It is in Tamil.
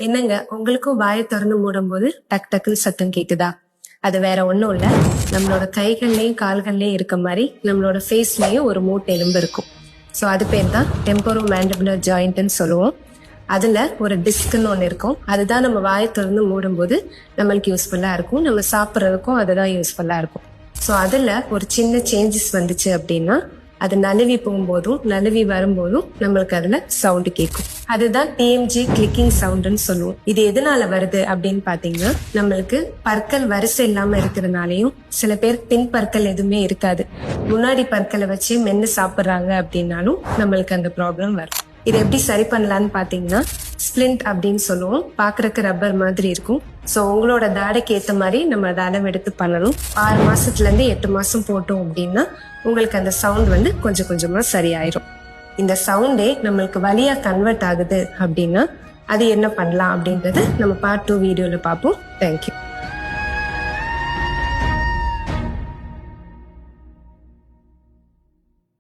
என்னங்க உங்களுக்கும் வாயை திறந்து மூடும்போது டக் டக்குன்னு சத்தம் கேக்குதா? அது வேற ஒண்ணும் இல்ல, நம்மளோட கைகள்லயும் கால்கள்லயும் இருக்க மாதிரி நம்மளோட ஃபேஸ்லயும் ஒரு மூட்டு எலும்பு இருக்கும். ஸோ அது பேர் தான் டெம்பரோ மேண்டிபுலர் ஜாயிண்ட்னு சொல்லுவோம். அதுல ஒரு டிஸ்க்னு ஒன்று இருக்கும். அதுதான் நம்ம வாயை திறந்து மூடும்போது நம்மளுக்கு யூஸ்ஃபுல்லா இருக்கும். நம்ம சாப்பிட்றதுக்கும் அதுதான் யூஸ்ஃபுல்லா இருக்கும். ஸோ அதுல ஒரு சின்ன சேஞ்சஸ் வந்துச்சு அப்படின்னா அது நழுவி போகும்போதும் நழுவி வரும்போதும் நம்மளுக்கு அதுல சவுண்டு கேட்கும். அதுதான் டிஎம்ஜி கிளிக்கிங் சவுண்டுன்னு சொல்லுவோம். இது எதனால வருது அப்படின்னு பாத்தீங்கன்னா, நம்மளுக்கு பற்கள் வரிசை இல்லாம இருக்கிறதுனாலையும், சில பேர் பின் பற்கள் எதுவுமே இருக்காது, முன்னாடி பற்களை வச்சு மென்னு சாப்பிட்றாங்க அப்படின்னாலும் நம்மளுக்கு அந்த ப்ராப்ளம் வரும். இதை எப்படி சரி பண்ணலான்னு பாத்தீங்கன்னா, ஸ்பிளிண்ட் அப்படின்னு சொல்லுவோம். பாக்குறதுக்கு ரப்பர் மாதிரி இருக்கும். ஸோ உங்களோட தாடைக்கு ஏற்ற மாதிரி நம்ம அதை அளவெடுத்து பண்ணணும். 6 மாசத்துல இருந்து 8 மாசம் போட்டோம் அப்படின்னா உங்களுக்கு அந்த சவுண்ட் கொஞ்சம் கொஞ்சமா சரியாயிரும். இந்த சவுண்டே நம்மளுக்கு வலியா கன்வெர்ட் ஆகுது அப்படின்னா அது என்ன பண்ணலாம் அப்படின்றத நம்ம பார்ட் 2 வீடியோல பார்ப்போம். தேங்க்யூ.